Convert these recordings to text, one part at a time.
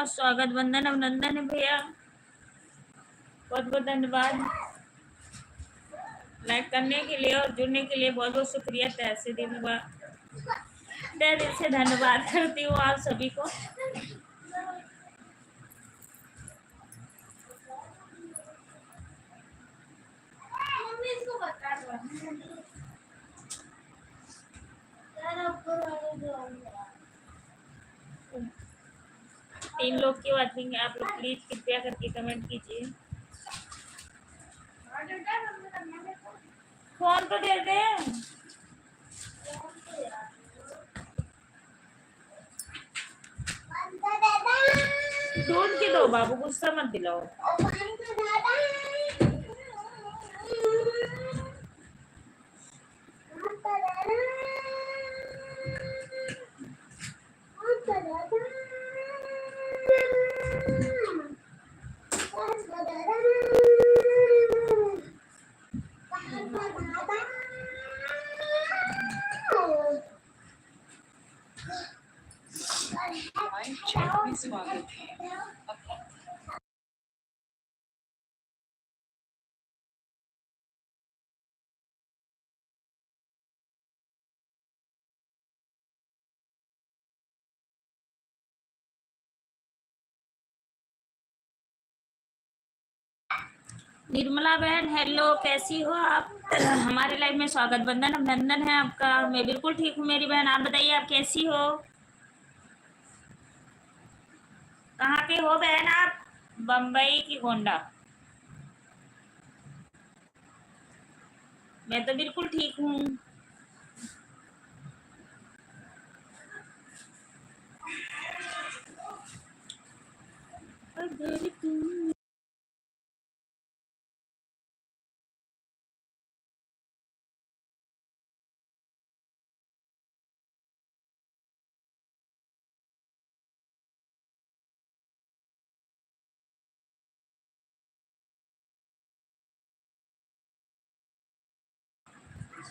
बहुत स्वागत, वंदन, अभिनंदन है भैया। बहुत बहुत धन्यवाद लाइक करने के लिए और जुड़ने के लिए। बहुत बहुत शुक्रिया। तहे दिल से धन्यवाद करती हूँ आप सभी को। तीन लोग की बात नहीं है, आप लोग प्लीज कृपया करके कमेंट कीजिए। फोन तो दे दे, ढूंढ के दो बाबू, गुस्सा मत दिलाओ। स्वागत है। निर्मला बहन हेलो, कैसी हो आप? हमारे लाइव में स्वागत, वंदन, अभिनंदन है आपका। मैं बिल्कुल ठीक हूँ मेरी बहन, आप बताइए आप कैसी हो? कहाँ के हो बहन आप? बम्बई की गोंडा? मैं तो बिल्कुल ठीक हूँ।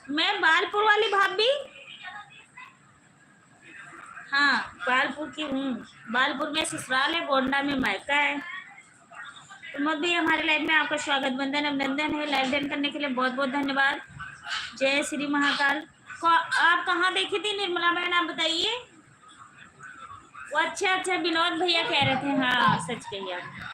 मैं बालपुर वाली भाभी। हाँ, बालपुर की हूँ। बालपुर में ससुराल है, गोंडा में मायका है। प्रमोद भी हमारे लाइव में आपका स्वागत, वंदन, अभिनंदन है। लाइव ज्वाइन करने के लिए बहुत बहुत धन्यवाद। जय श्री महाकाल। आप कहाँ देखी थी निर्मला बहन, आप बताइए। वो अच्छा अच्छा विनोद भैया कह रहे थे, हाँ सच कही आप।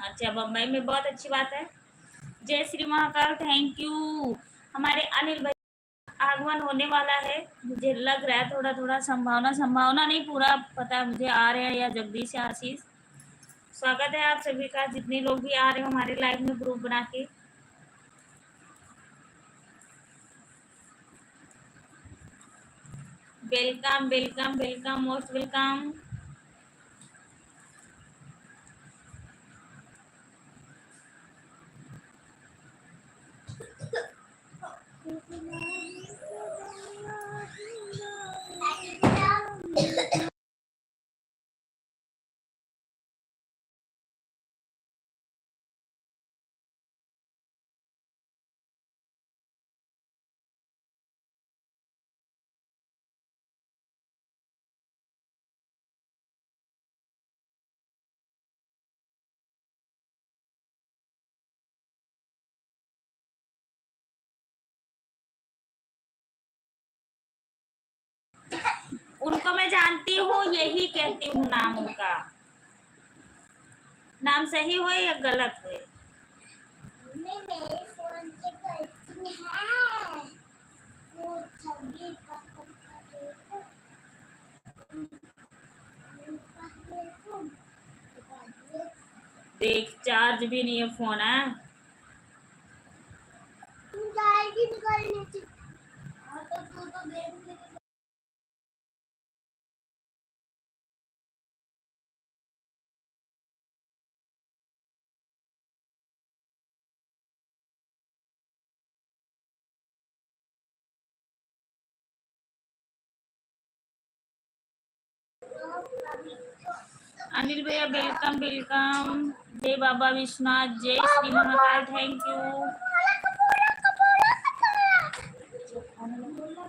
अच्छा, बम्बई में बहुत अच्छी बात है। जय श्री महाकाल, थैंक यू। हमारे अनिल भाई आगमन होने वाला है, मुझे लग रहा है थोड़ा थोड़ा, संभावना नहीं पूरा पता मुझे, आ रहे हैं या जगदीश या आशीष। स्वागत है आप सभी का, जितने लोग भी आ रहे हो हमारे लाइव में ग्रुप बना के। Welcome welcome welcome, most welcome. उनको मैं जानती हूँ, यही कहती हूँ नाम उनका। नाम सही हो या गलत हो? देख, चार्ज भी नहीं है फोन है। अनिल भैया वेलकम वेलकम। जय बाबा विश्वनाथ, जय श्री महाकाल, थैंक यू।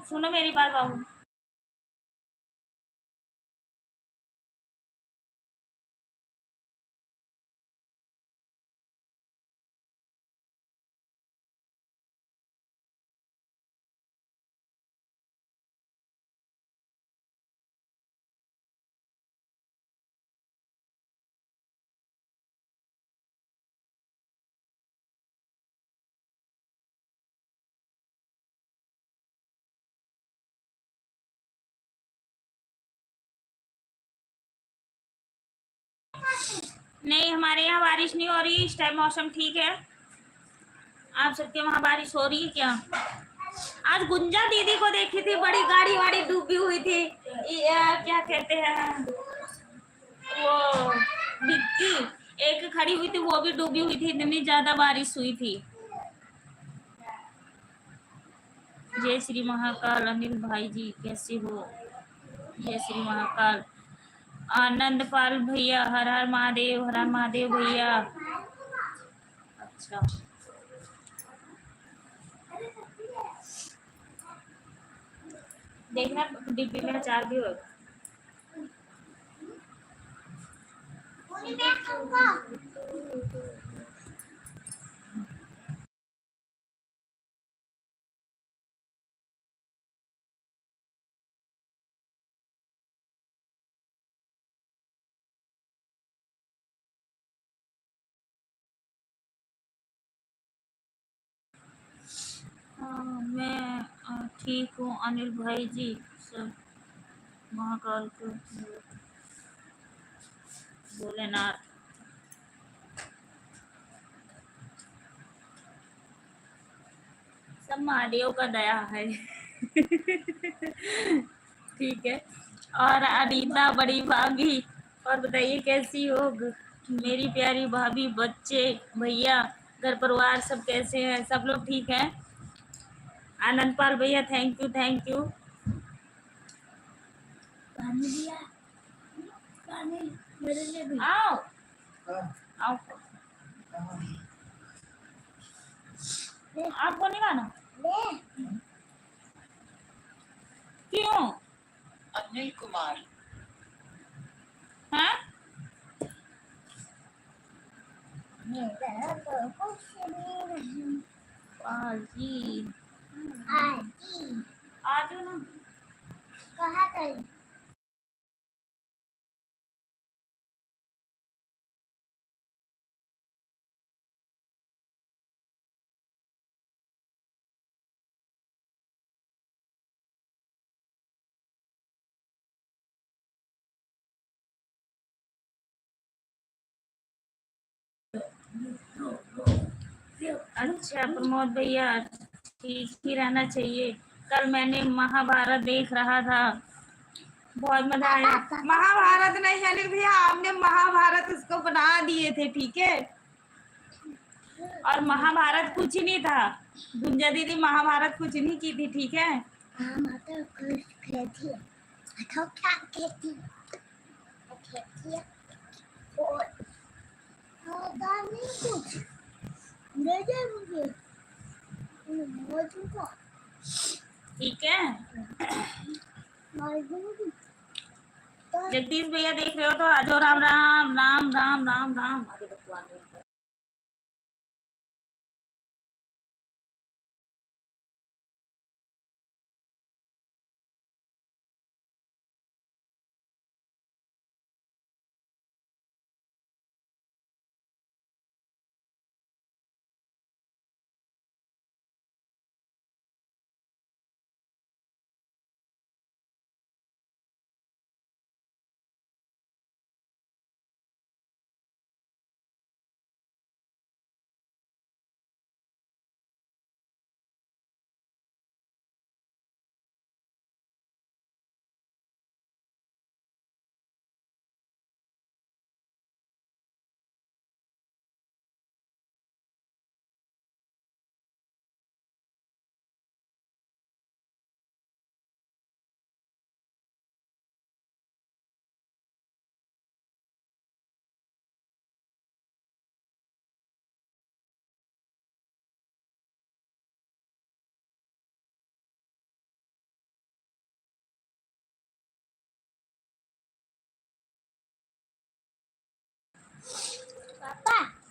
सुनो मेरी बात बाबू। नहीं, हमारे यहाँ बारिश नहीं हो रही इस टाइम, मौसम ठीक है। आप सबके वहाँ बारिश हो रही है क्या? आज गुंजा दीदी को देखी थी, बड़ी गाड़ी वाड़ी डूबी हुई थी। क्या कहते हैं वो, डिक्की एक खड़ी हुई थी, वो भी डूबी हुई थी, इतनी ज्यादा बारिश हुई थी। जय श्री महाकाल अनिल भाई जी, कैसे हो? जय श्री महाकाल। आनंद पाल भैया, हर हर महादेव, हर हर महादेव भैया। अच्छा, देखना डिब्बी में अचार भी होगा। मैं ठीक हूँ अनिल भाई जी, सब महाकाल को भोलेनाथ। सब महादेव का दया है। ठीक है। और अनीता बड़ी भाभी, और बताइए कैसी हो मेरी प्यारी भाभी, बच्चे, भैया, घर परिवार सब कैसे हैं? सब लोग ठीक हैं? आनंद पाल भैया, थैंक यू थैंक यू। पानी दिया, पानी मेरे लिए भी। आओ आओ, आपको नहीं खाना? क्यों? अनिल कुमार। हाँ, पाजी आ जाओ ना। कहाँ गई? अच्छा प्रमोद भैया, ठीक ही रहना चाहिए। कल मैंने महाभारत देख रहा था, बहुत मजा आया। महाभारत नहीं अनिल भैया, आपने महाभारत उसको बना दिए थे, ठीक है। और महाभारत कुछ ही नहीं था, गुंजा दीदी महाभारत कुछ नहीं की थी, ठीक है। माता कुछ कहती है, तो क्या कहती है? कहती है और नहीं कुछ ले जाए मुझे, ठीक है। जगदीश भैया देख रहे हो तो आजो, राम राम राम राम राम राम।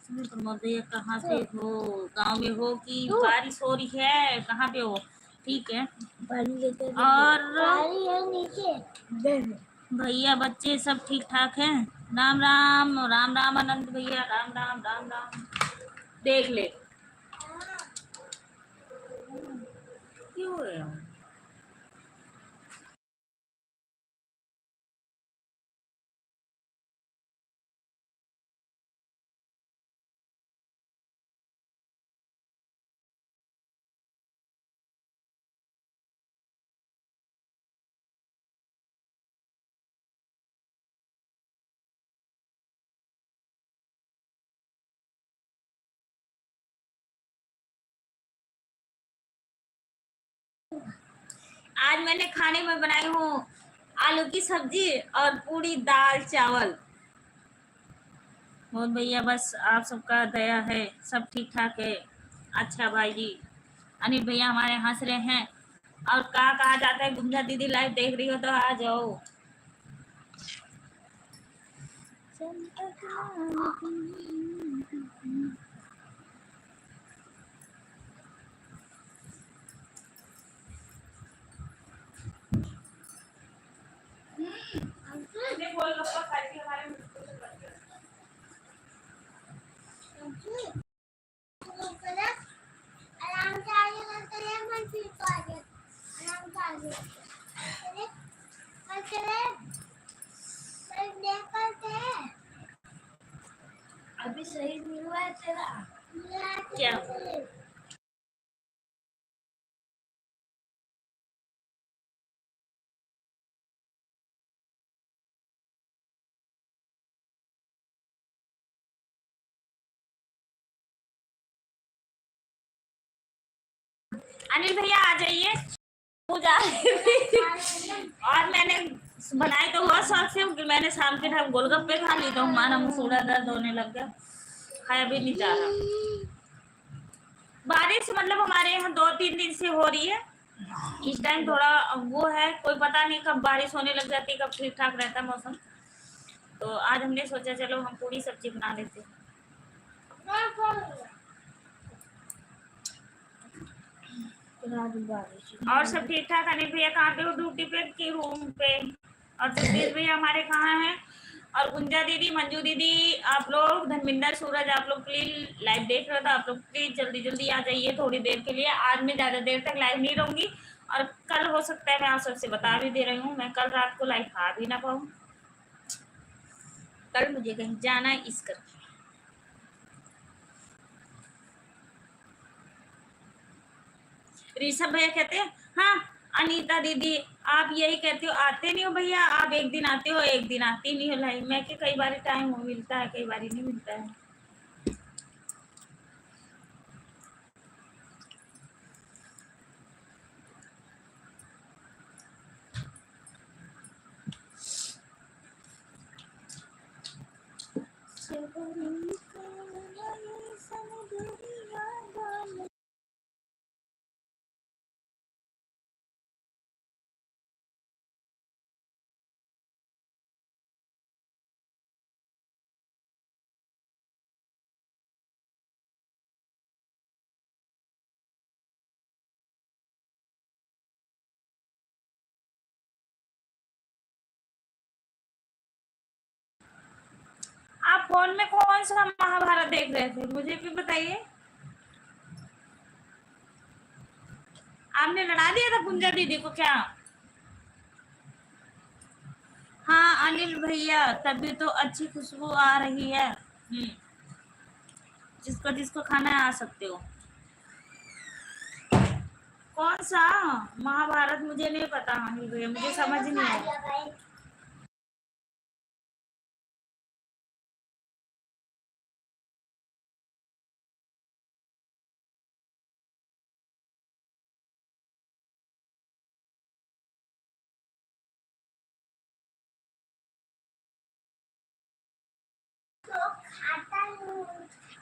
प्रमोद भैया कहाँ पे हो? गांव में हो कि बारिश हो रही है? कहाँ पे हो? ठीक है। और भैया बच्चे सब ठीक ठाक हैं? राम राम राम राम आनंद भैया, राम राम राम राम। देख ले क्यों है? आज मैंने खाने में बनाई हूँ आलू की सब्जी और पूरी दाल चावल। बहुत भैया बस आप सबका दया है, सब ठीक ठाक है। अच्छा भाई जी, अनिल भैया हमारे हंस रहे हैं। और कहा जाता है, गुंजा दीदी लाइव देख रही हो तो आ जाओ। अभी सही नहीं हुआ है तेरा क्या? अनिल भैया आ जाइए। पूजा और मैंने बनाई तो बहुत शौक से, मैंने शाम के टाइम गोलगप्पे खा ली तो हमारा मुंह थोड़ा दर्द होने लग गया, खाया भी नहीं जा रहा। बारिश मतलब हमारे यहाँ 2-3 दिन से हो रही है। इस टाइम थोड़ा वो है, कोई पता नहीं कब बारिश होने लग जाती है, कब ठीक ठाक रहता है मौसम। तो आज हमने सोचा चलो हम पूरी सब्जी बना लेते हैं। और सब ठीक ठाक? अनिल भैया कहाँ पे हो? ड्यूटी पे की रूम पे? और जगदीश भैया हमारे कहाँ हैं? और गुंजा दीदी, मंजू दीदी, आप लोग, धर्मिंदर, सूरज, आप लोग प्लीज लाइव देख रहे हो तो आप लोग प्लीज जल्दी जल्दी आ जाइए थोड़ी देर के लिए। आज मैं ज्यादा देर तक लाइव नहीं रहूंगी। और कल हो सकता है, मैं आप सबसे बता भी दे रही हूँ, मैं कल रात को लाइव आ भी ना पाऊँ। कल मुझे कहीं जाना है इस करके। ऋषभ भैया कहते हैं हाँ अनीता दीदी, आप यही कहते हो आते नहीं हो भैया, आप एक दिन आते हो एक दिन आती नहीं हो लाइव में, कि कई बार टाइम मिलता है कई बार नहीं मिलता है। आप फोन में कौन सा महाभारत देख रहे थे, मुझे भी बताइए। आपने लड़ा दिया था गुंजा दीदी को क्या? हाँ अनिल भैया, तभी तो अच्छी खुशबू आ रही है। जिसको जिसको खाना है आ सकते हो। कौन सा महाभारत? मुझे नहीं पता अनिल भैया, मुझे समझ नहीं आया।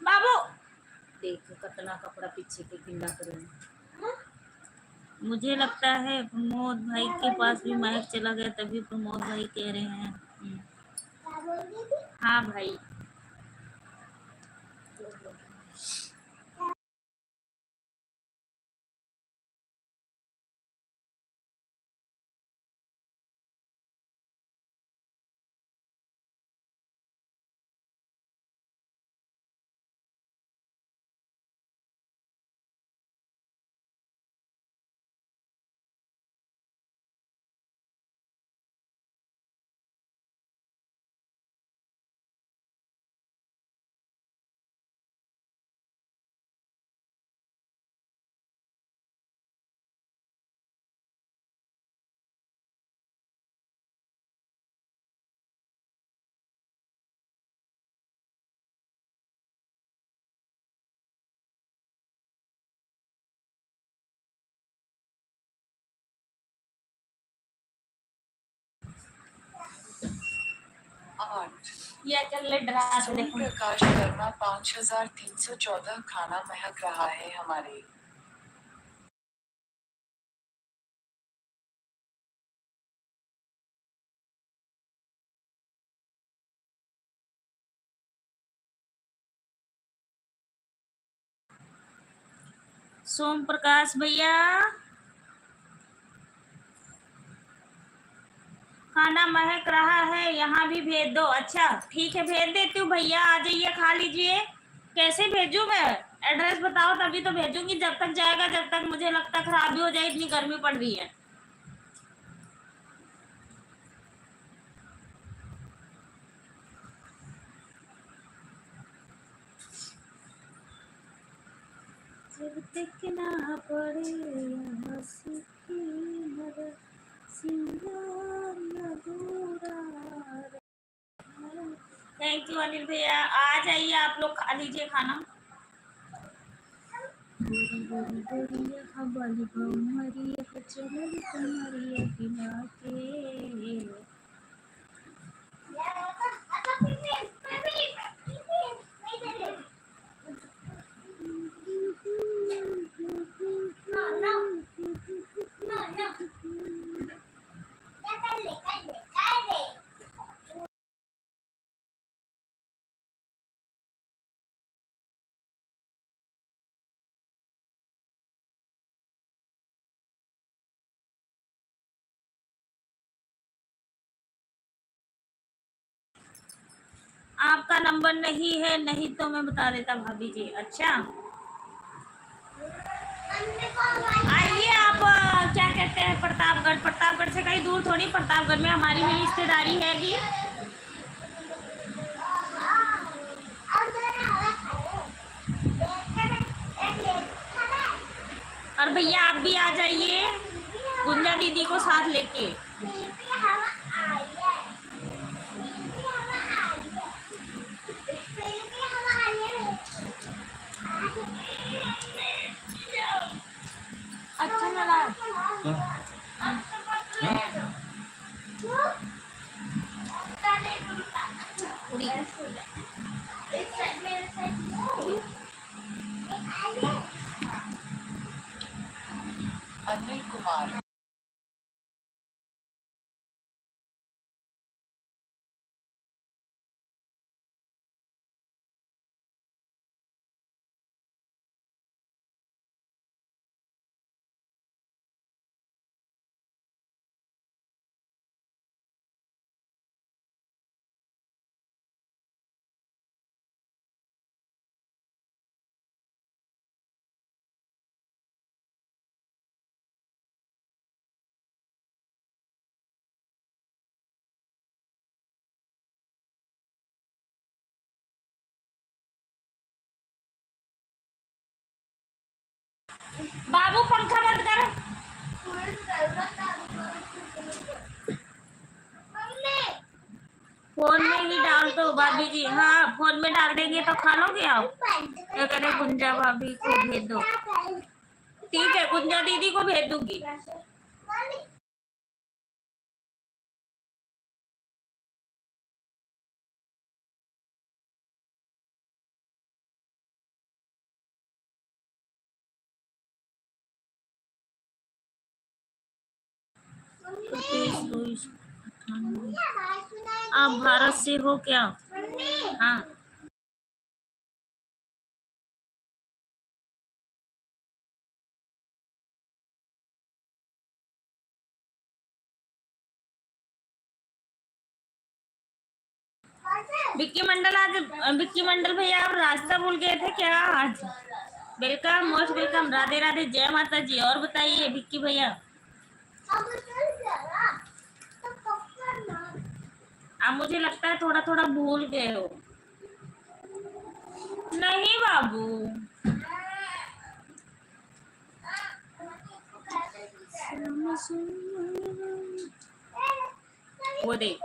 बाबू देखो कितना कपड़ा पीछे के गिल्ला करेंगे। मुझे लगता है प्रमोद भाई के पास भी माइक चला गया, तभी प्रमोद भाई कह रहे हैं। हाँ भाई, ये कर ले डरा के सोम देखो। प्रकाश वर्मा 5314 खाना महक रहा है हमारे। सोम प्रकाश भैया खाना महक रहा है, यहाँ भी भेज दो। अच्छा ठीक है, भेज देती हूँ भैया, आ जाइए खा लीजिए। कैसे भेजूँ मैं? एड्रेस बताओ तभी तो भेजूंगी। जब तक जाएगा, जब तक मुझे लगता खराबी हो जाए, इतनी गर्मी पड़ रही है। जब तक ना पड़े यहाँ सूखी मगर सिंगार अधूरा। थैंक यू अनिल भैया, आ जाइए आप लोग, खा लीजिए खाना। गोरी गोरी गोरिया हवाली मरिया चलल कमरिया बिना के। आपका नंबर नहीं है, नहीं तो मैं बता देता भाभी जी। अच्छा आइए आप, क्या कहते हैं, प्रतापगढ़। प्रतापगढ़ से कहीं दूर थोड़ी, प्रतापगढ़ में हमारी भी रिश्तेदारी हैगी। और भैया आप भी आ जाइए गुंजा दीदी को साथ लेके। अच्छा लगा अनिल कुमार। बाबू पंखा बंद करो। फोन में ही डाल दो भाभी जी। हाँ फोन में डाल देंगे तो खा लोगे आप। क्या कह रहे, गुंजा भाभी को भेज दो। ठीक है, गुंजा दीदी को भेज दूंगी। आप भारत से हो क्या? हाँ विक्की मंडल, आज विक्की मंडल भैया आप रास्ता भूल गए थे क्या आज? Welcome, most welcome, Radhe Radhe, जय माता जी। और बताइए विक्की भैया, अब मुझे लगता है थोड़ा थोड़ा भूल गए हो। नहीं बाबू, वो देख,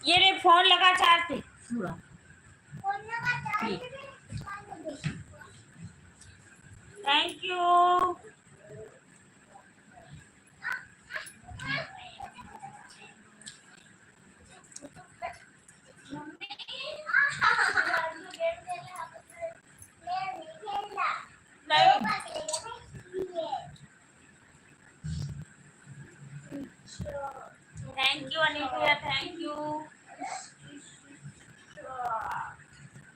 ये रे फोन लगा चार्ज पे पूरा। Thank you. Thank you Anil भैया, थैंक यू।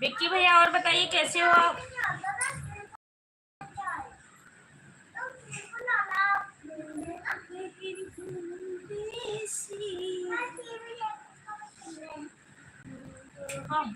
विक्की भैया और बताइए कैसे हो आप? हाँ।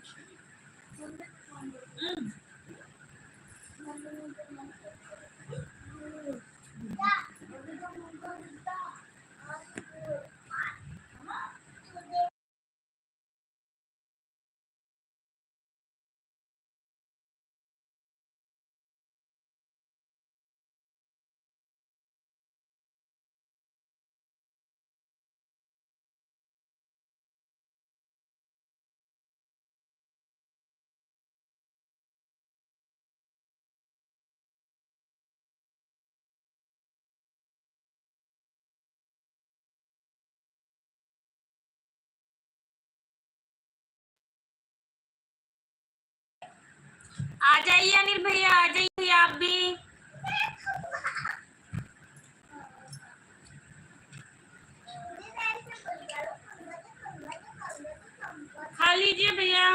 आ जाइए अनिल भैया, आ जाइए आप भी। खा लीजिए भैया।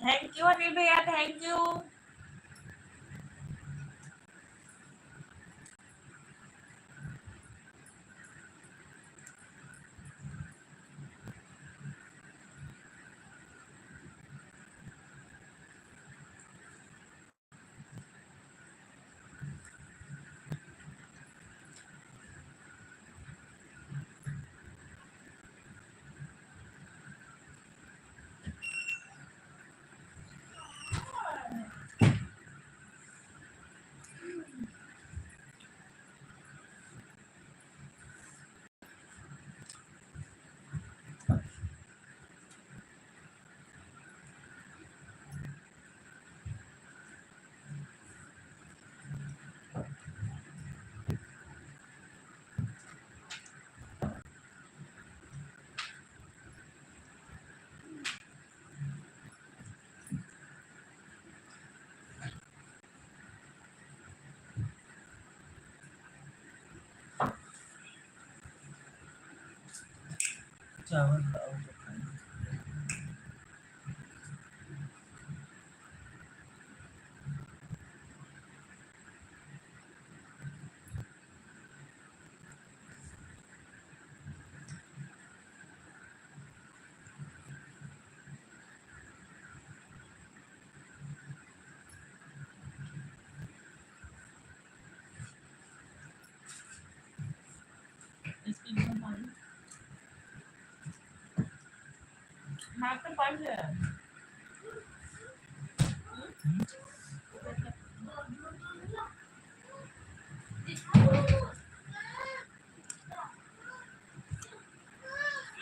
थैंक यू अनिल भैया, थैंक यू। चावल दाल तो खाएंगे। इसकी एकदम पानी हाथ पड़ गया।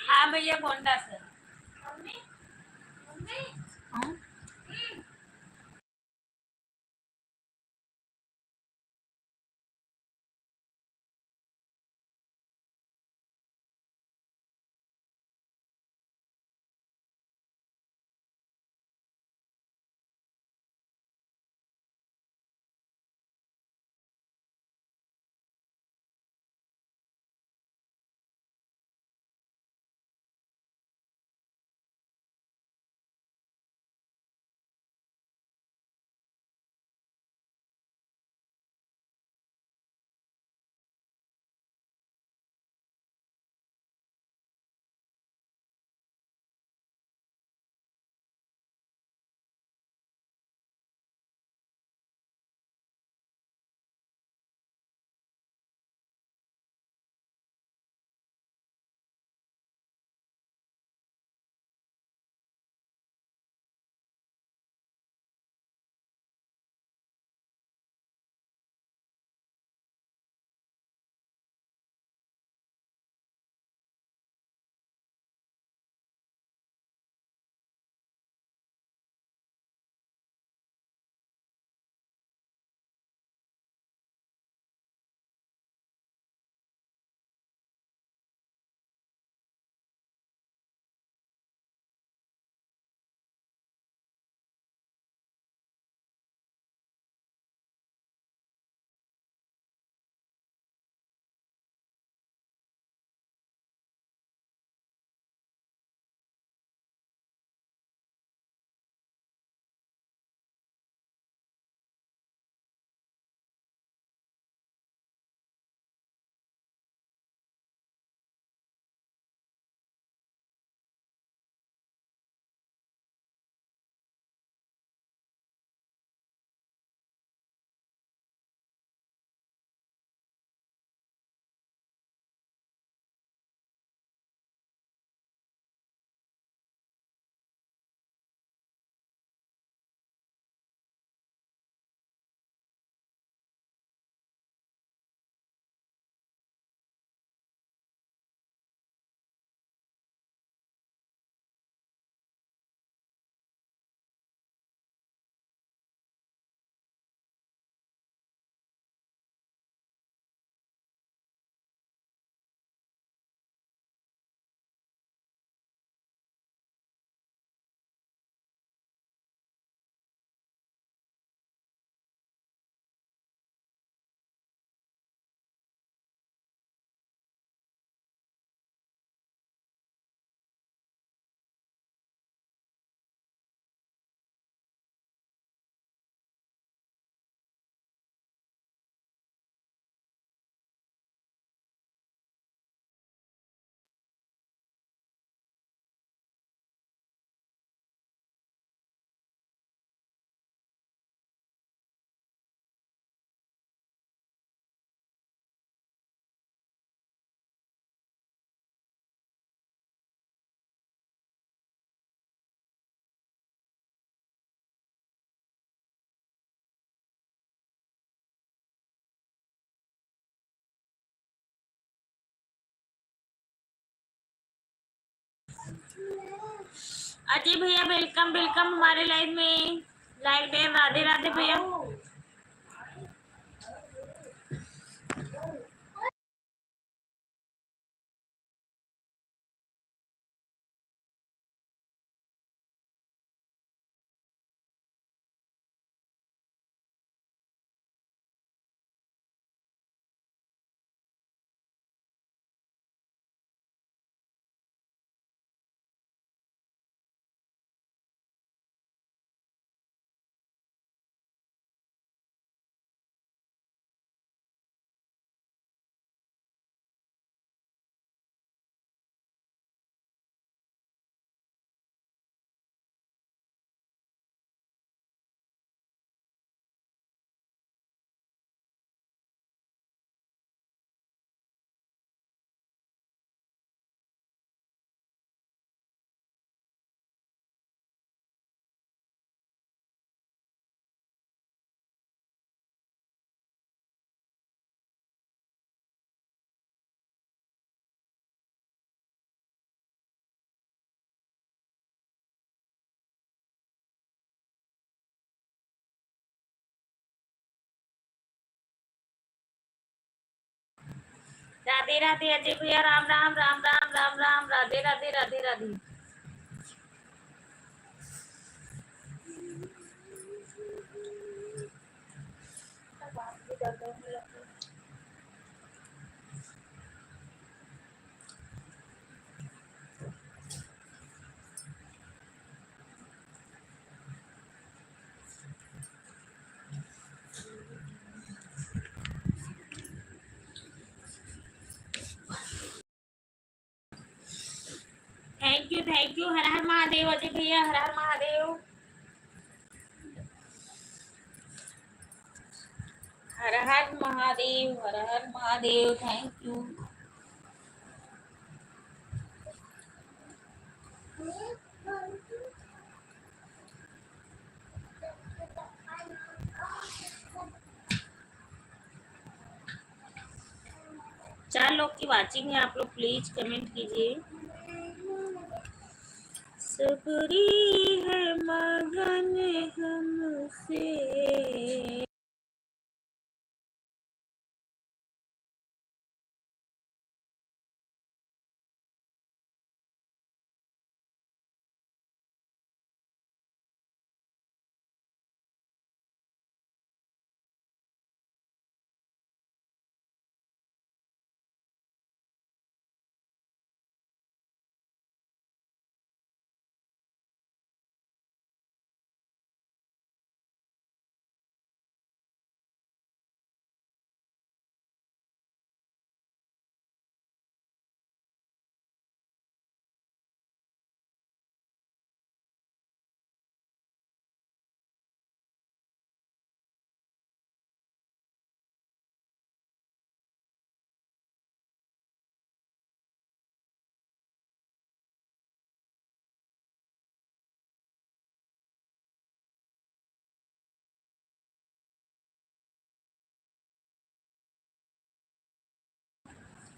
हाँ भैया गोंडा से। हाँ? अजय भैया वेलकम वेलकम हमारे लाइव में। लाइव डे राधे राधे भैया। राधे राधे अजय भैया, राम राम राम राम राम राम, राधे राधे राधे राधे। थैंक यू, हर हर महादेव अजय भैया, हर हर महादेव, हर हर महादेव, हर हर महादेव, थैंक यू। चार लोग की वाचिंग है, आप लोग प्लीज कमेंट कीजिए। सबरी है मगन हमसे।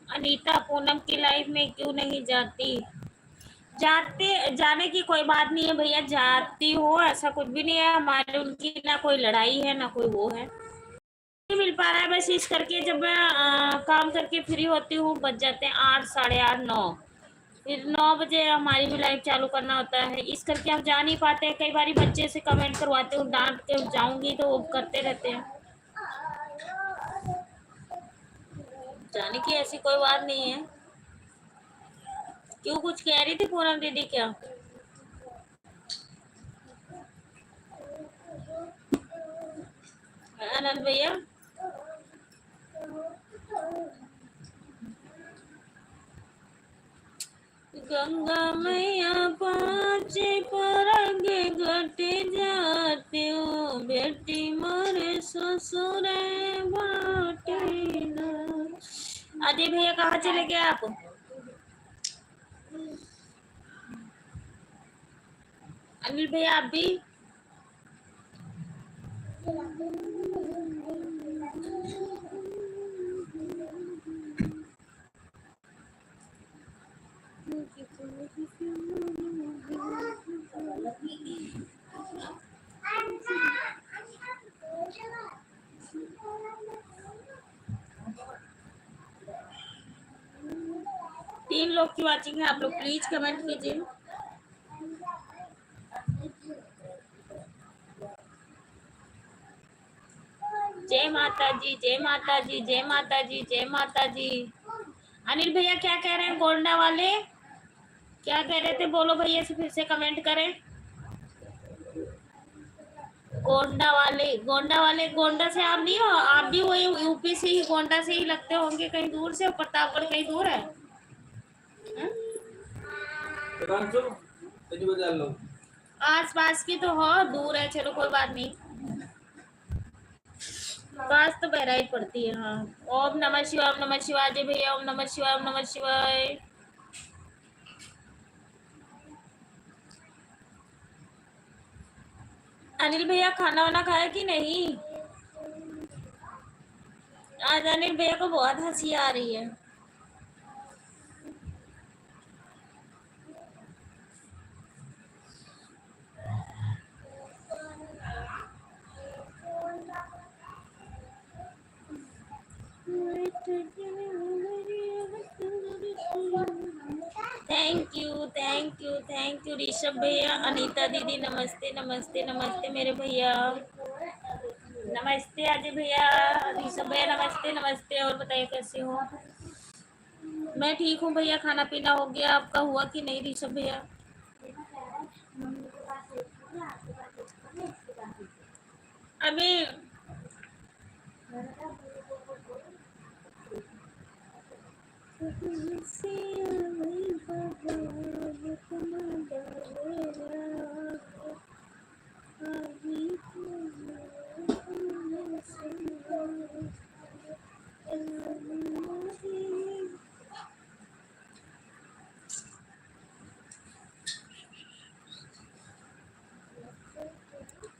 अनीता पूनम की लाइफ में क्यों नहीं जाती? जाने की कोई बात नहीं है भैया, जाती हो ऐसा कुछ भी नहीं है, हमारे उनकी ना कोई लड़ाई है ना कोई वो है। नहीं मिल पा रहा है बस इस करके, जब मैं काम करके फ्री होती हूँ बज जाते हैं 8, साढ़े 8, 9, फिर 9 बजे हमारी भी लाइव चालू करना होता है, इस करके हम जा नहीं पाते हैं। कई बार बच्चे से कमेंट करवाते हूँ, डांट के जाऊंगी तो वो करते रहते हैं। जाने की ऐसी कोई बात नहीं है। क्यों, कुछ कह रही थी पूनम दीदी क्या? आनंद भैया, गंगा मैया पाँच परग घट जाते हो, बेटी मोरे ससुर बाटे ना। अजय भैया कहाँ चले गए आप? अनिल भैया आप भी? 3 लोग की वाचिंग है, आप लोग प्लीज कमेंट कीजिए। जय माता जी, जय माता जी, जय माता जी, जय माता जी। अनिल भैया क्या कह रहे हैं? गोंडा वाले क्या कह रहे थे? बोलो भैया से, फिर से कमेंट करें। गोंडा वाले गोंडा से आप नहीं हो? आप भी वही यूपी से ही, गोंडा से ही लगते होंगे, कहीं दूर से। प्रतापगढ़ कहीं दूर है? आस पास की तो हो, दूर है, चलो कोई बात नहीं, पास तो बहराई पड़ती है। हाँ, ओम नमः शिवाय, ओम नमः शिवाय जय भैया, ओम नमः शिवाय, ओम नमः शिवाय। अनिल भैया खाना वाना खाया कि नहीं? आज अनिल भैया को बहुत हंसी आ रही है। थैंक यू ऋषभ भैया, अनीता दीदी नमस्ते नमस्ते नमस्ते मेरे भैया, नमस्ते अजय भैया, ऋषभ भैया नमस्ते नमस्ते। और बताइए कैसे हो? मैं ठीक हूँ भैया, खाना पीना हो गया, आपका हुआ कि नहीं ऋषभ भैया? अभी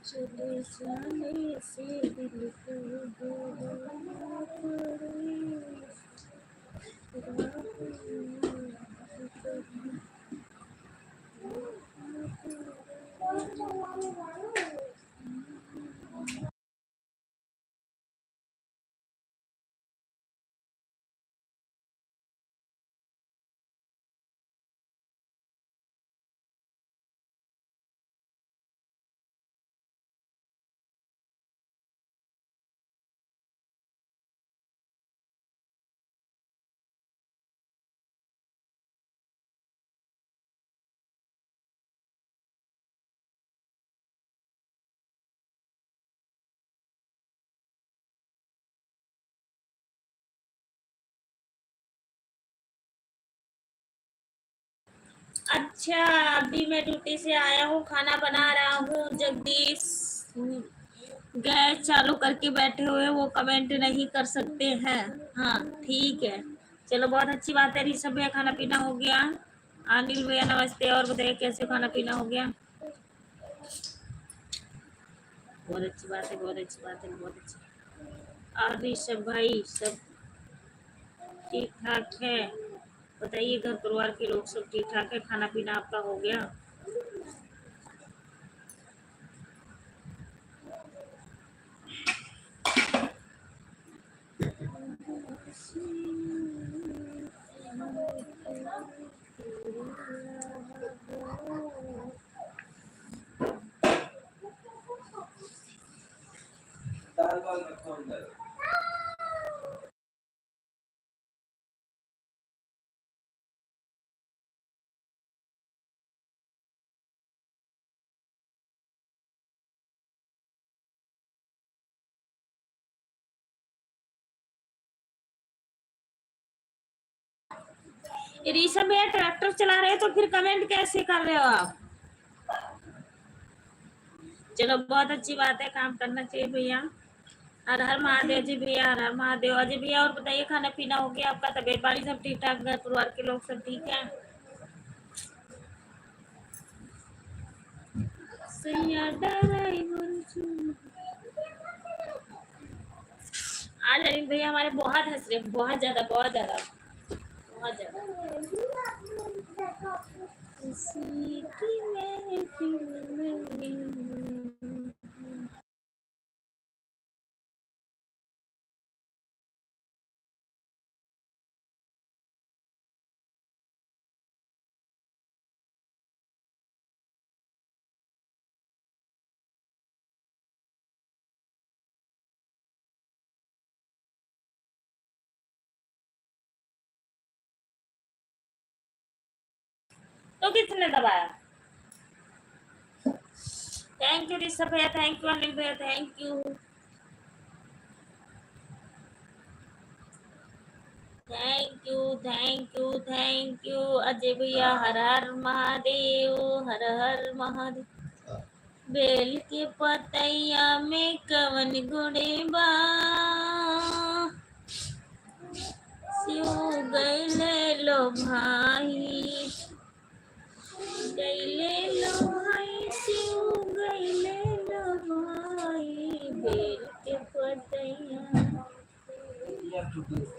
चले जाने से दिल को दो अच्छा, अभी मैं ड्यूटी से आया हूँ, खाना बना रहा हूँ। जगदीश गैस चालू करके बैठे हुए, वो कमेंट नहीं कर सकते हैं। हाँ ठीक है, चलो बहुत अच्छी बात है। ऋषभ भैया खाना पीना हो गया? अनिल भैया नमस्ते, और बताइए कैसे खाना पीना हो गया? बहुत अच्छी बात है, बहुत अच्छी बात है, बहुत अच्छी। और ऋषभ भाई सब ठीक ठाक है? बताइए घर परिवार के लोग सब ठीक ठाक है? खाना पीना आपका हो गया? दाल वाल रखो अंदर। ऋषभ भैया ट्रैक्टर चला रहे हैं तो फिर कमेंट कैसे कर रहे हो आप? चलो बहुत अच्छी बात है, काम करना चाहिए भैया। हर हर महादेव जी भैया, हर हर महादेव। अजय भैया और बताइए खाना पीना हो गया आपका? तबीयत पानी सब ठीक ठाक? घर परिवार के लोग सब ठीक है? सैया ड्राइवर जी। आज अनिल भैया हमारे बहुत हंस रहे, बहुत ज्यादा बहुत ज्यादा बहुत ज्यादा। किसी की महफिल में तो किसने दबाया? थैंक यू ऋषभ भैया, थैंक यू अनिल भैया, thank you thank you thank you thank you Ajay भैया। हर हर महादेव, हर हर महादेव। बेल के पतैया में कवन गुड़े बा, सियो गैले लो भाई, गैले लो भाई, सियो गैले लो भाई। बेल के पतैया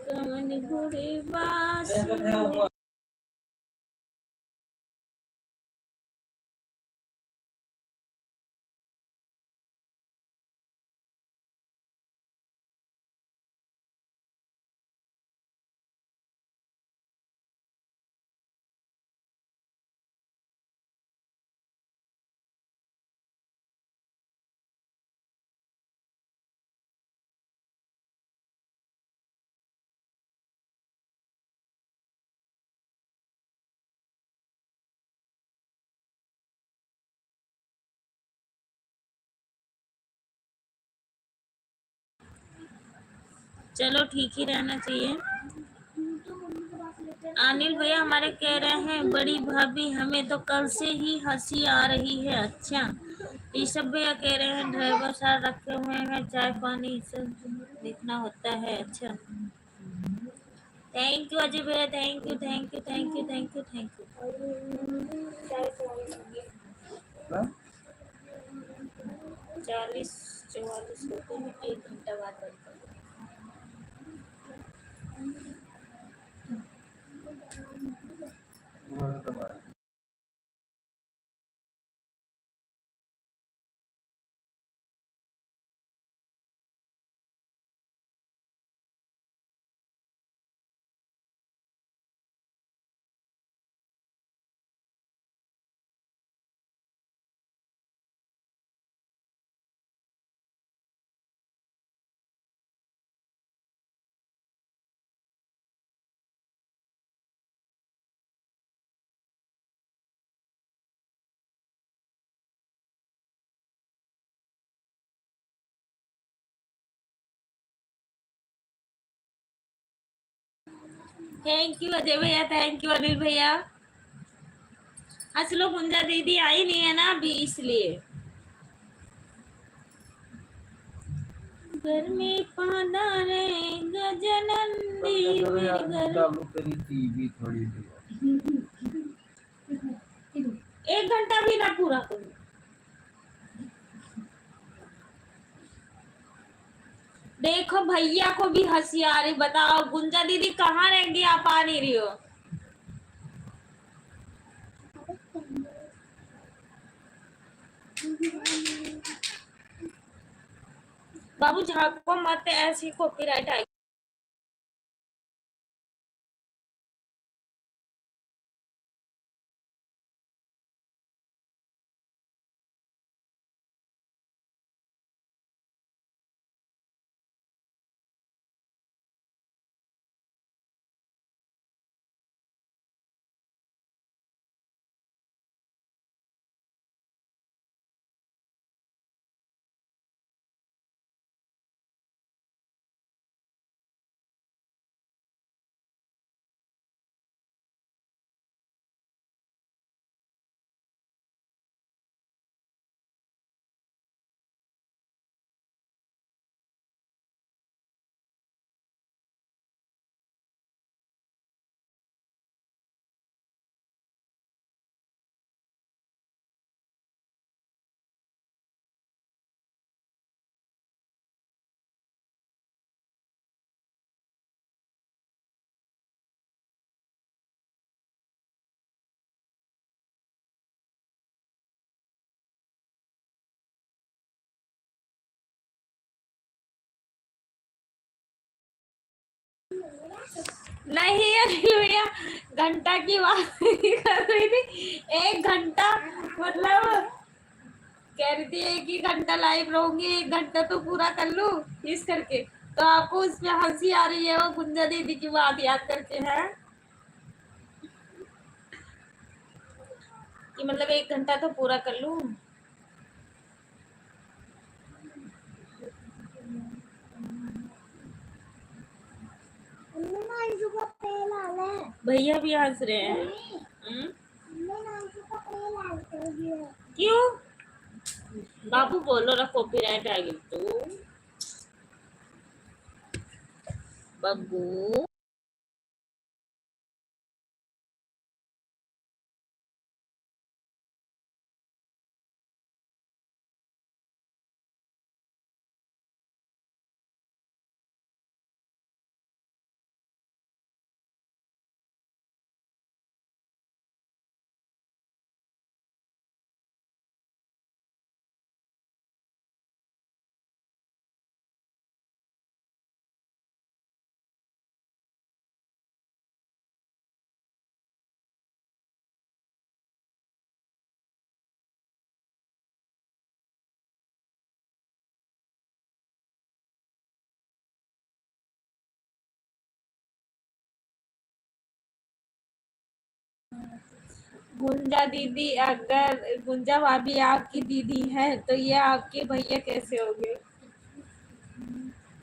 कवन गुड़े बा। चलो ठीक ही रहना चाहिए। अनिल भैया हमारे कह रहे हैं बड़ी भाभी हमें तो कल से ही हंसी आ रही है। अच्छा, ऋषभ भैया कह रहे हैं ड्राइवर साहब रखे हुए हैं, चाय पानी सब देखना होता है। अच्छा, थैंक यू अजय भैया, thank you thank you thank you thank you thank हाँ? यू। 40-44 होते हैं, 1 घंटा बाद बंद कर दो। तुम्हारा तो बात। थैंक यू अजय भैया, थैंक यू अनिल भैया। असलो गुंजा दीदी आई नहीं है ना अभी, इसलिए घर में पादा रे गजनंदी मेरे घर। चालू करी टीवी थोड़ी देर। 1 घंटा भी ना पूरा करूँ। देखो भैया को भी हंसी आ रही, बताओ गुंजा दीदी कहाँ रहेंगी, आप आ नहीं रही हो। बाबू झाको मत, ऐसी कॉपीराइट आएगी। नहीं अनिल भैया, घंटा की बात नहीं कर रही थी। 1 घंटा मतलब कह रही थी 1 ही घंटा लाइव रहूंगी, 1 घंटा तो पूरा कर लूं इस करके। तो आपको उसमें हंसी आ रही है वो गुंजा दीदी की बात याद करके है कि मतलब 1 घंटा तो पूरा कर लूं। भैया भी हंस रहे हैं। क्यों बाबू बोलो ना, कॉपीराइट आएगी तो बब्बू। गुंजा दीदी, अगर गुंजा भाभी आपकी दीदी है तो ये आपके भैया कैसे हो गए।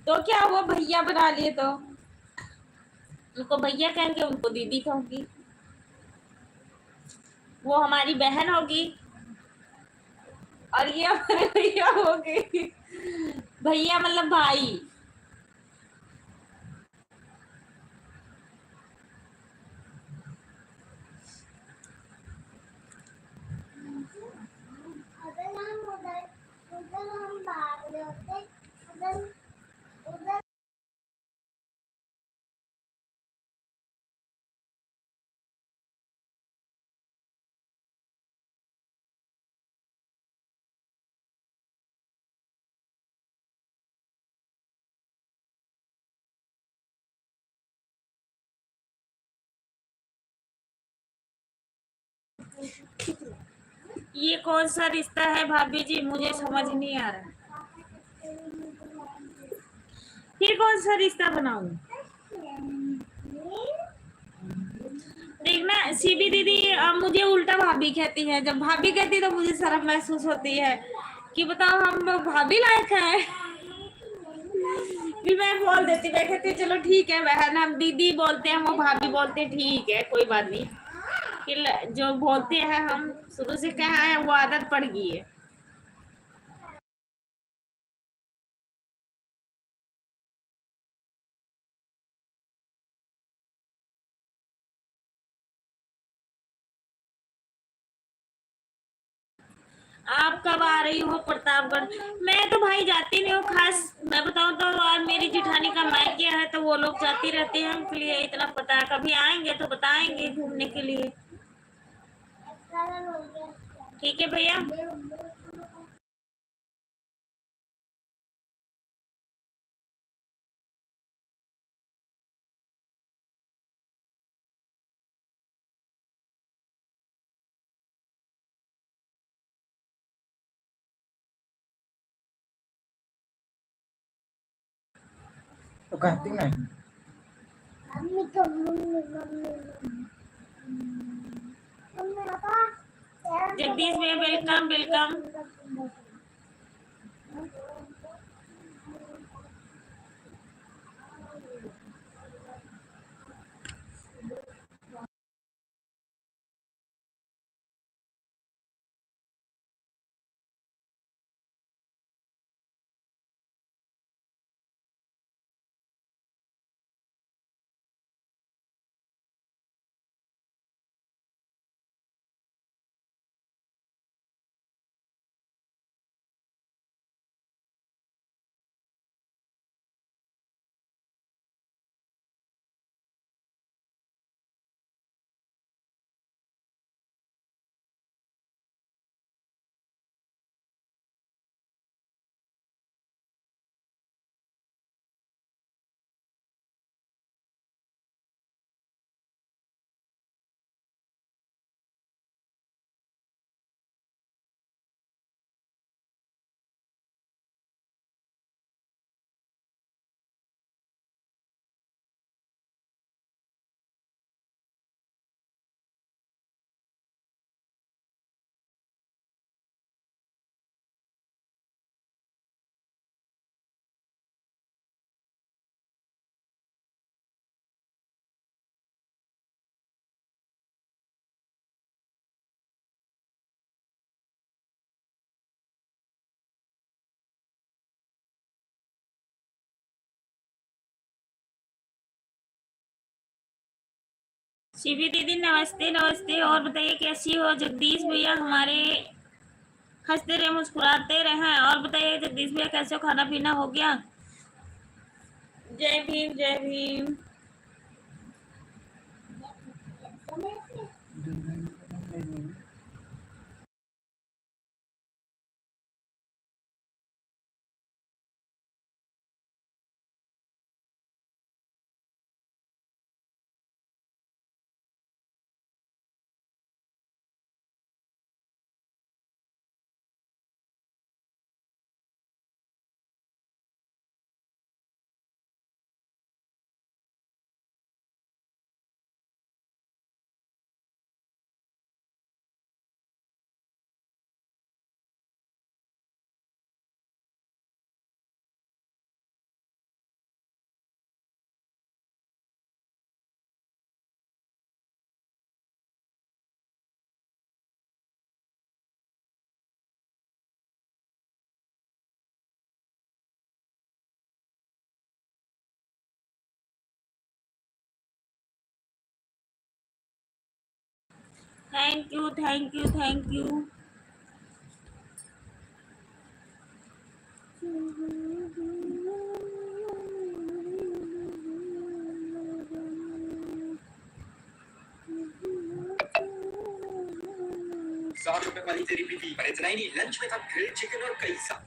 तो क्या हुआ, भैया बना लिए तो उनको भैया कहेंगे, उनको दीदी कहूंगी, वो हमारी बहन होगी और ये हमारे भैया हो गए। भैया मतलब भाई। अगर हम उधर उधर हम भाग रहे होते, उधर उधर ये कौन सा रिश्ता है भाभी जी, मुझे समझ नहीं आ रहा। फिर कौन सा रिश्ता बनाऊं? देखना सीबी दीदी, अब मुझे उल्टा भाभी कहती है। जब भाभी कहती है तो मुझे शर्म महसूस होती है कि बताओ हम लोग भाभी लायक हैं। फिर मैं बोल देती, मैं कहती चलो ठीक है बहन, हम दीदी बोलते हैं, वो भाभी बोलते हैं, ठीक है कोई बात नहीं। फिर जो बोलते हैं हम शुरू से कहा है, वो आदत पड़ गई है। आप कब आ रही हो प्रतापगढ़? मैं तो भाई जाती नहीं हूँ खास, मैं बताऊँ तो। और मेरी जिठानी का मायके है तो वो लोग जाती रहती हैं, इसलिए इतना पता है। कभी आएंगे तो बताएंगे घूमने के लिए। ठीक है भैया। तो कहती नहीं। मम्मी को mummy mummy mummy papa Jagdish भैया वेलकम वेलकम। शिवी दीदी नमस्ते नमस्ते। और बताइए कैसी हो? जगदीश भैया हमारे हंसते रहे मुस्कुराते रहे। और बताइए जगदीश भैया कैसे हो, खाना पीना हो गया? जय भीम जय Bhim. Thank you, thank you, thank you. ₹60 वाली तेरी बीवी, पर इतना ही नहीं, लंच में था ग्रिल्ड चिकन और कई सा।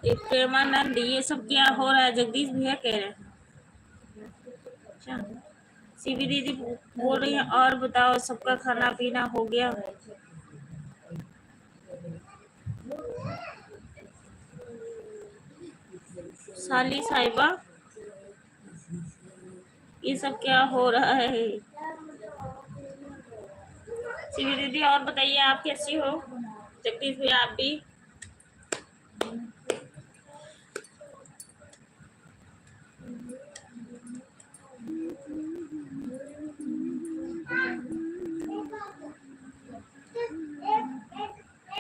एक प्रेमानंद, ये सब क्या हो रहा है? जगदीश भैया कह रहे हैं। अच्छा, सीवी दीदी बोल रही है और बताओ, सबका खाना पीना हो गया? साली साहिबा, ये सब क्या हो रहा है? सीवी दीदी और बताइए, आप कैसी हो? जगदीश भैया आप भी?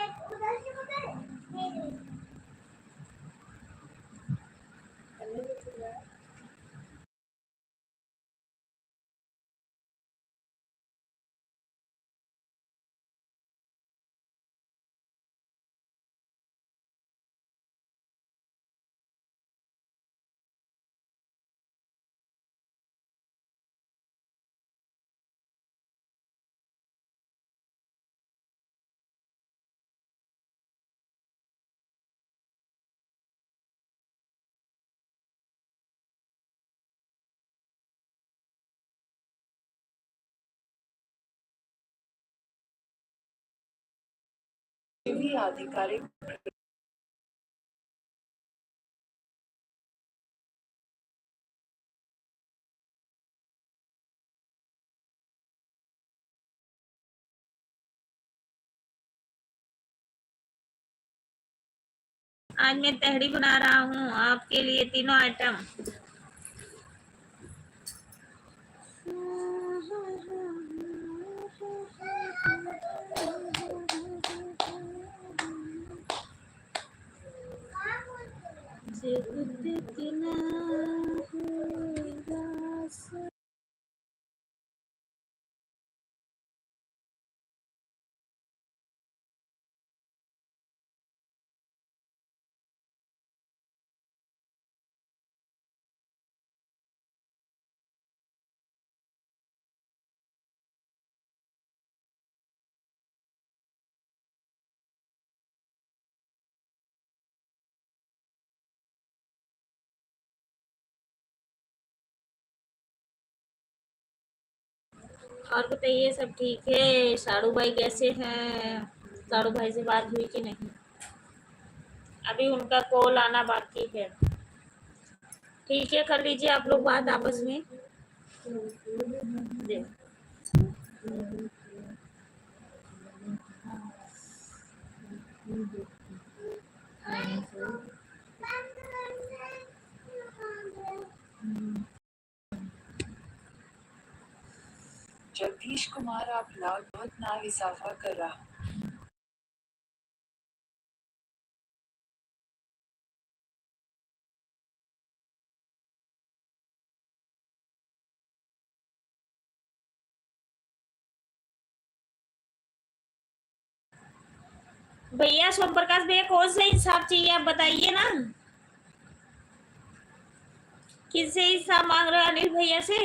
एक उधर से उधर नहीं टीवी आधिकारिक आज मैं तहरी बना रहा हूँ आपके लिए, तीनों आइटम। और बताइए, सब ठीक है? साड़ू भाई कैसे हैं? साड़ू भाई से बात हुई कि नहीं? अभी उनका कॉल आना बाकी है। ठीक है, कर लीजिए आप लोग बात आपस में। जी। जगदीश कुमार आप बहुत ना इजाफा कर रहा भैया सोम प्रकाश भैया कौन सा हिसाब चाहिए आप बताइए ना, किससे हिसाब मांग रहे हो अनिल भैया से?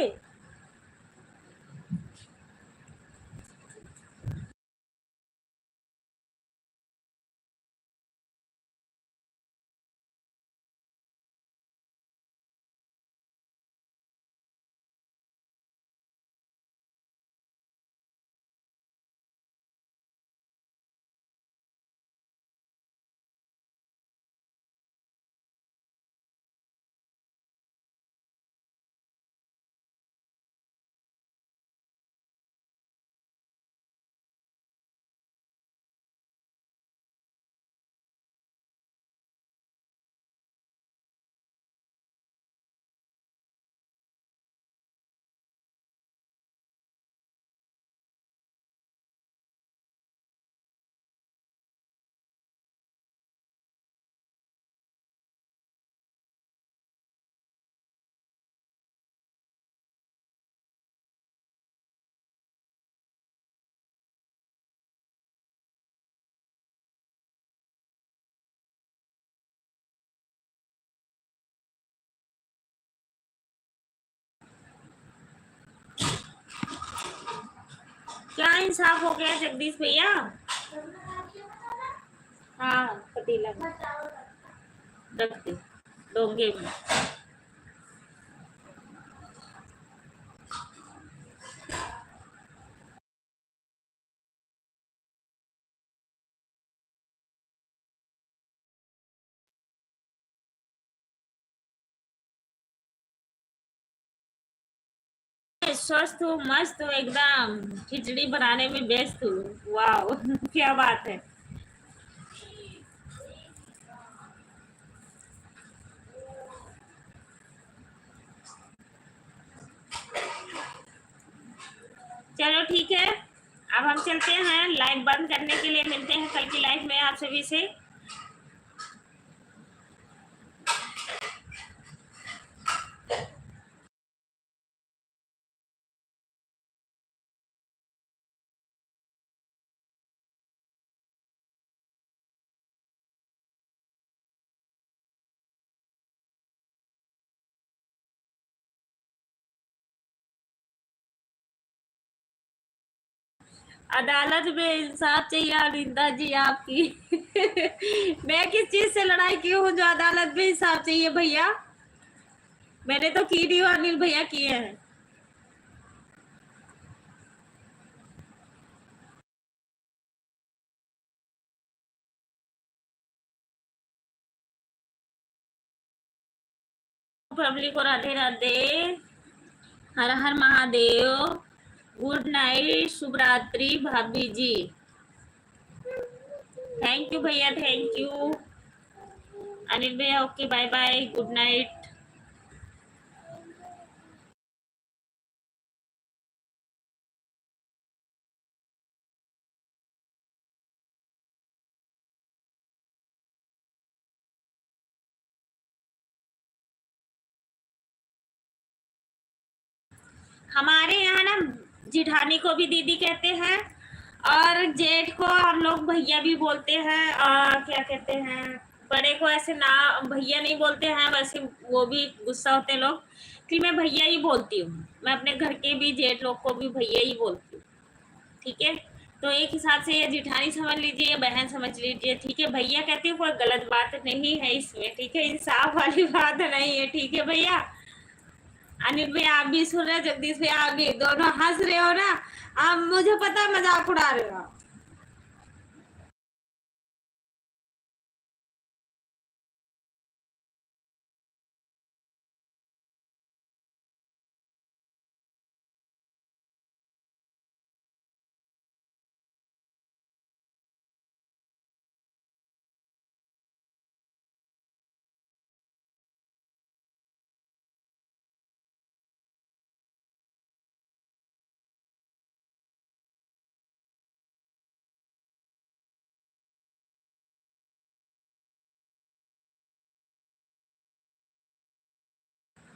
क्या इंसाफ हो गया जगदीश भैया? हाँ पतीला में रख दे, डोंगे में। स्वस्थ हूँ, मस्त हूँ, एकदम खिचड़ी बनाने में व्यस्त हूँ। वाह क्या बात है। चलो ठीक है, अब हम चलते हैं, लाइव बंद करने के लिए मिलते हैं कल की लाइव में आप सभी से। अदालत में इंसाफ चाहिए अनिंदा जी आपकी। मैं किस चीज से लड़ाई की हूँ जो अदालत में इंसाफ चाहिए भैया? मैंने तो की नहीं हूँ, अनिल भैया किए हैं। पब्लिक को राधे राधे, हर हर महादेव, गुड नाइट, शुभ रात्रि भाभी जी। थैंक यू भैया, थैंक यू अनिल भैया। Okay bye bye, good night. हमारे यहाँ ना जिठानी को भी दीदी कहते हैं और जेठ को हम लोग भैया भी बोलते हैं, और क्या कहते हैं, बड़े को ऐसे ना भैया नहीं बोलते हैं, वैसे वो भी गुस्सा होते लोग कि मैं भैया ही बोलती हूँ। मैं अपने घर के भी जेठ लोग को भी भैया ही बोलती हूँ, ठीक है? तो एक हिसाब से ये जिठानी समझ लीजिए, बहन समझ लीजिए, ठीक है? भैया कहती हूँ, कोई गलत बात नहीं है इसमें, ठीक है? इंसाफ वाली बात नहीं है, ठीक है भैया? अनिल भैया आप भी सुन रहे, जगदीश भैया आप भी, दोनों हंस रहे हो ना, आप मुझे पता है मजाक उड़ा रहे हो।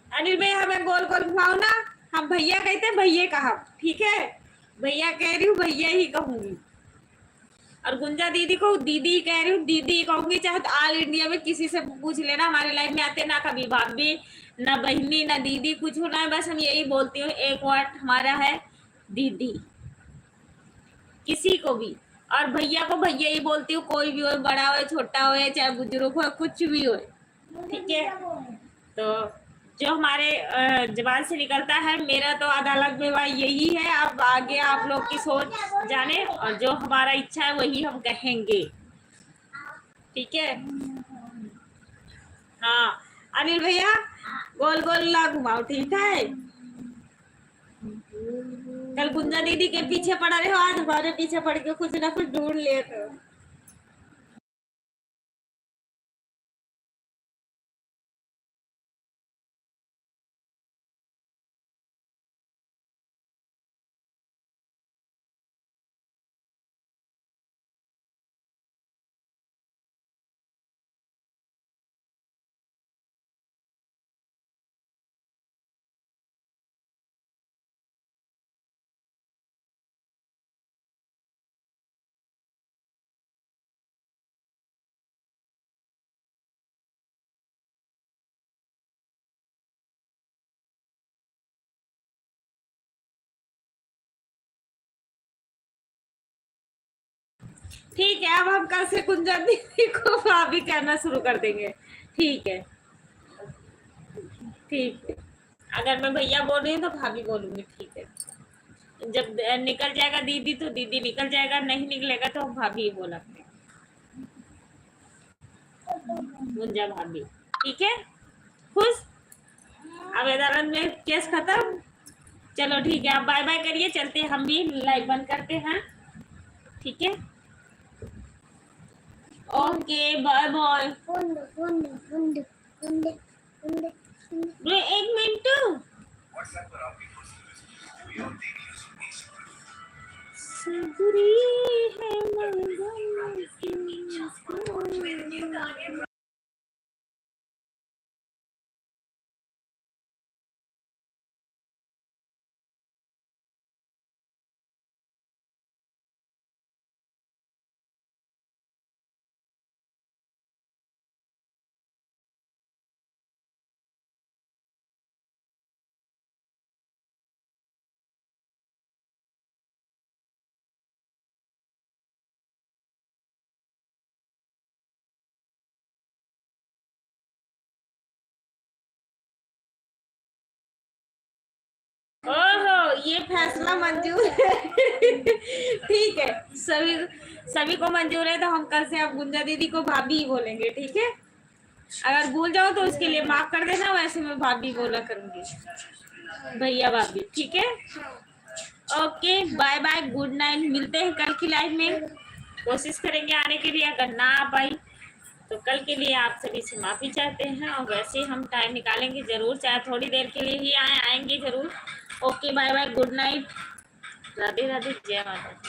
अनिल भैया हमें गोल गोल घुमाओ ना, हम भैया कहते भैया कहा, ठीक है? भैया कह रही हूँ, भैया ही कहूंगी। और गुंजा दीदी को दीदी कह रही हूँ, दीदी कहूंगी, चाहे तो ऑल इंडिया में किसी से पूछ लेना, हमारे लाइफ में आते ना कभी भाभी ना बहनी ना दीदी कुछ होना है, बस हम यही बोलती हूँ, एक वर्ड हमारा है दीदी, किसी को भी। और भैया को भैया ही बोलती हूँ, कोई भी हो, बड़ा हो छोटा हो चाहे बुजुर्ग हो कुछ भी हो, ठीक है। तो जो हमारे जबान से निकलता है, मेरा तो अदालत में भाई यही है, अब आगे आप लोग की सोच जाने, और जो हमारा इच्छा है वही हम कहेंगे, ठीक है। हाँ अनिल भैया, गोल गोल ना घुमाओ, ठीक है। कल गुंजा दीदी के पीछे पड़ा रहे हो, आज हमारे पीछे पड़ के कुछ ना कुछ ढूंढ लिए थे। ठीक है, अब हम कल से गुंजा दीदी को भाभी कहना शुरू कर देंगे, ठीक है। ठीक है, अगर मैं भैया बोल रही हूँ तो भाभी बोलूंगी, ठीक है। जब निकल जाएगा दीदी तो दीदी निकल जाएगा, नहीं निकलेगा तो भाभी ही बोला करें, गुंजा भाभी, ठीक है। खुश, अब अदालत में केस खत्म। चलो ठीक है, अब बाय बाय करिए, चलते हैं, हम भी लाइव बंद करते हैं, ठीक है। Okay bye bye. एक मिनट, सबरी है मंगल की। ओहो, ये फैसला मंजूर है। ठीक है, सभी सभी को मंजूर है, तो हम कल से अब गुंजा दीदी को भाभी ही बोलेंगे, ठीक है। अगर भूल जाओ तो उसके लिए माफ कर देना, वैसे मैं भाभी बोला करूंगी, भैया भाभी, ठीक है। Okay bye bye, good night, मिलते हैं कल की लाइव में, कोशिश करेंगे आने के लिए, अगर ना आ पाई तो कल के लिए आप सभी से माफी चाहते हैं, और वैसे हम टाइम निकालेंगे जरूर, चाहे थोड़ी देर के लिए ही आएंगे जरूर। Okay bye bye, good night, Radhe Radhe, जय माता दी।